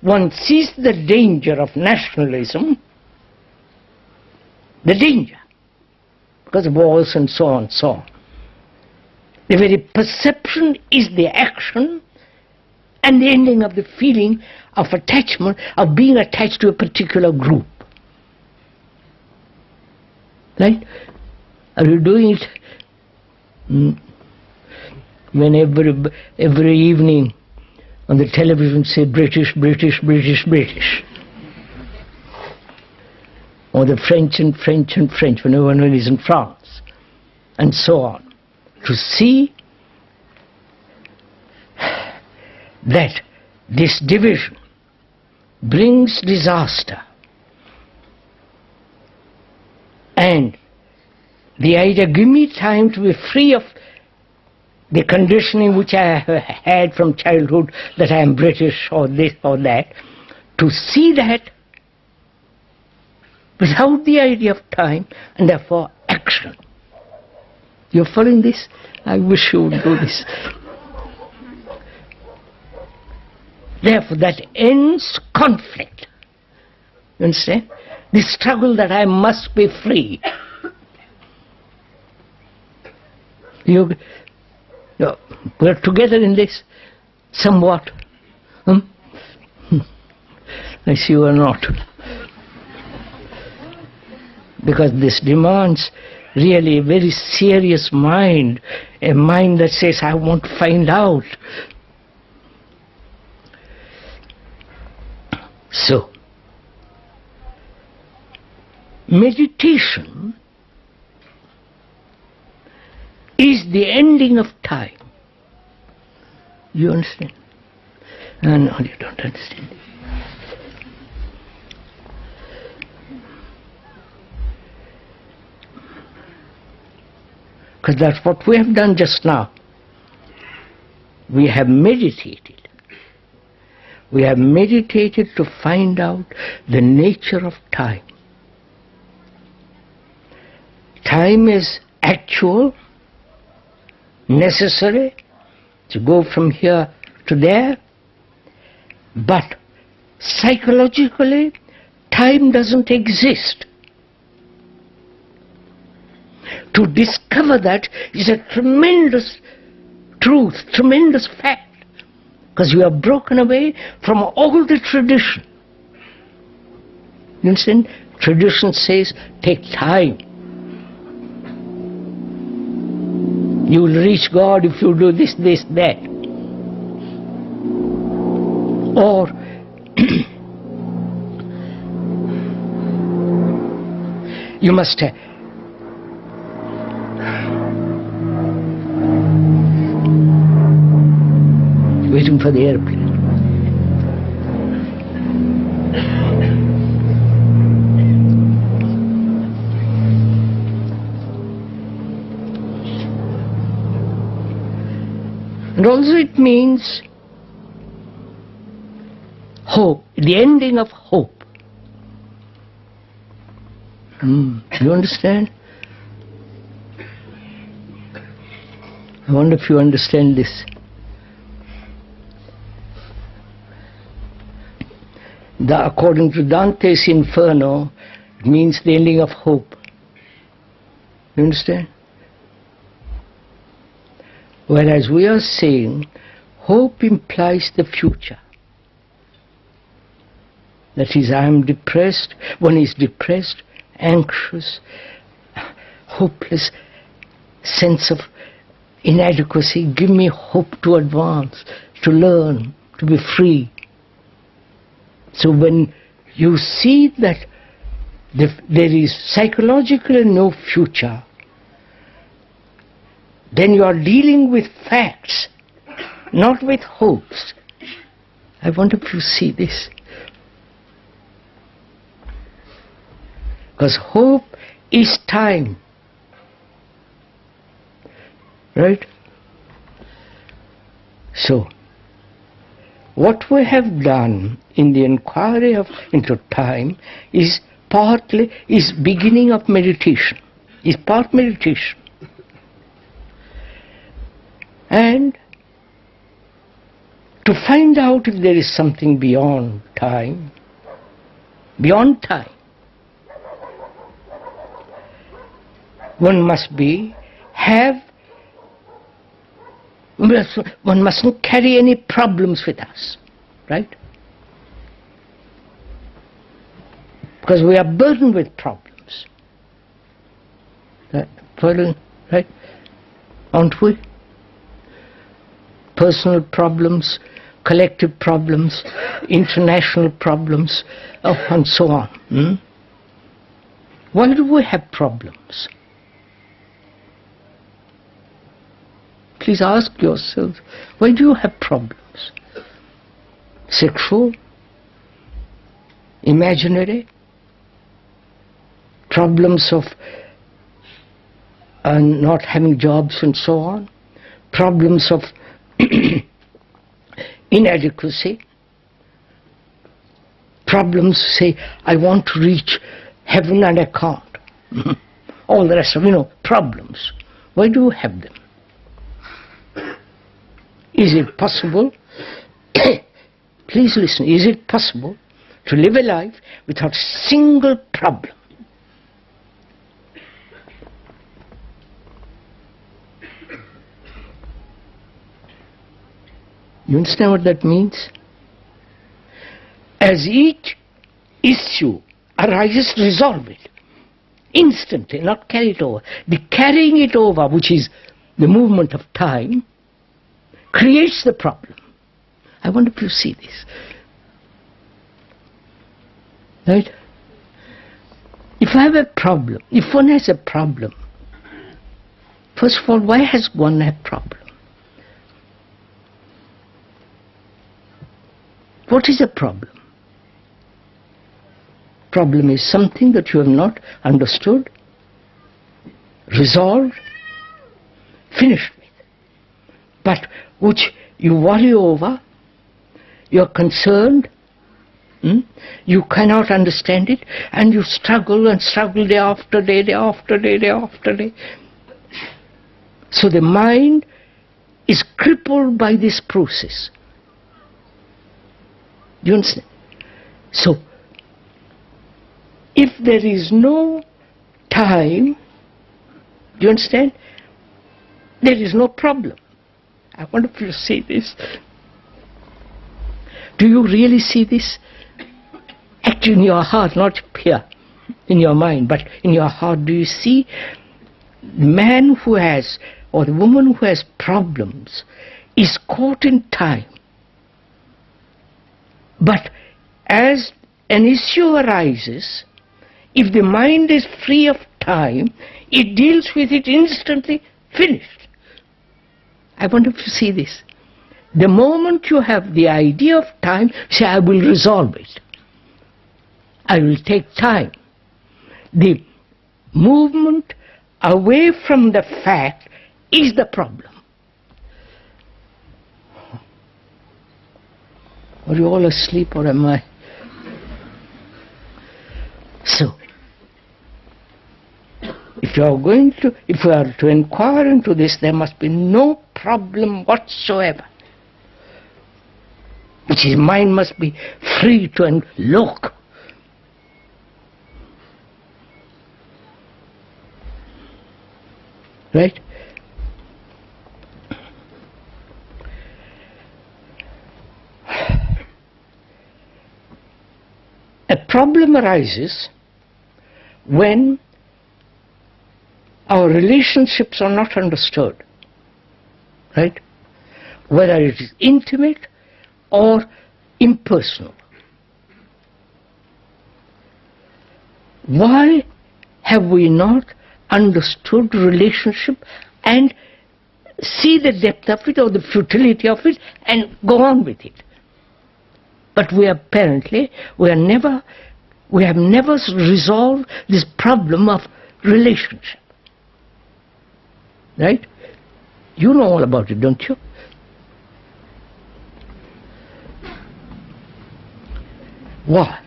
one sees the danger of nationalism, the danger, because of wars and so on and so on. The very perception is the action and the ending of the feeling of attachment, of being attached to a particular group. Right? Are you doing it? When every evening on the television say British, British, British, British. Or the French and French and French, when everyone is in France, and so on. To see that this division brings disaster, and the idea, give me time to be free of the conditioning which I have had from childhood, that I am British or this or that, to see that without the idea of time, and therefore action. You're following this? I wish you would do this. Therefore, that ends conflict. You understand? The struggle that I must be free. We're together in this, somewhat. I see you are not. Because this demands really a very serious mind, a mind that says, I want to find out. So, meditation is the ending of time. You understand? No, you don't understand. Because that's what we have done just now. We have meditated. We have meditated to find out the nature of time. Time is actual, necessary to go from here to there, but psychologically, time doesn't exist. To discover that is a tremendous truth, tremendous fact, because you have broken away from all the tradition. You understand? Tradition says, take time. You will reach God if you do this, this, that. Or you must waiting for the airplane. And also it means hope, the ending of hope. You understand? I wonder if you understand this. According to Dante's Inferno, it means the ending of hope. You understand? Whereas we are saying hope implies the future. That is, I am depressed. One is depressed, anxious, hopeless, sense of inadequacy. Give me hope to advance, to learn, to be free. So when you see that there is psychologically no future, then you are dealing with facts, not with hopes. I wonder if you see this. Because hope is time. Right? So, what we have done in the inquiry into time is beginning of meditation, is part meditation. And To find out if there is something beyond time, one mustn't carry any problems with us, right? Because we are burdened with problems. Right? Aren't we? Personal problems, collective problems, international problems, and so on. Why do we have problems? Please ask yourselves, why do you have problems? Sexual? Imaginary? Problems of not having jobs and so on? Problems of inadequacy? Problems, say, I want to reach heaven and I can't. All the rest of, problems. Why do you have them? Is it possible, please listen, is it possible to live a life without a single problem? You understand what that means? As each issue arises, resolve it instantly, not carry it over. The carrying it over, which is the movement of time, creates the problem. I wonder if you see this. Right? If I have a problem, if one has a problem, first of all, why has one a problem? What is a problem? Problem is something that you have not understood, resolved, finished with, but which you worry over, you're concerned, you cannot understand it, and you struggle and struggle day after day, day after day, day after day. So the mind is crippled by this process. Do you understand? So, if there is no time, do you understand? There is no problem. I wonder if you see this. Do you really see this? Actually in your heart, not here, in your mind, but in your heart, do you see the man who has, or the woman who has problems, is caught in time. But as an issue arises, if the mind is free of time, it deals with it instantly, finished. I wonder if you see this. The moment you have the idea of time, say, I will resolve it. I will take time. The movement away from the fact is the problem. Are you all asleep or am I? So, if we are to inquire into this, there must be no problem whatsoever. Which is, mind must be free to look. Right? A problem arises when our relationships are not understood, right? Whether it is intimate or impersonal. Why have we not understood relationship and see the depth of it or the futility of it and go on with it? But we have never resolved this problem of relationship. Right? You know all about it, don't you? Why?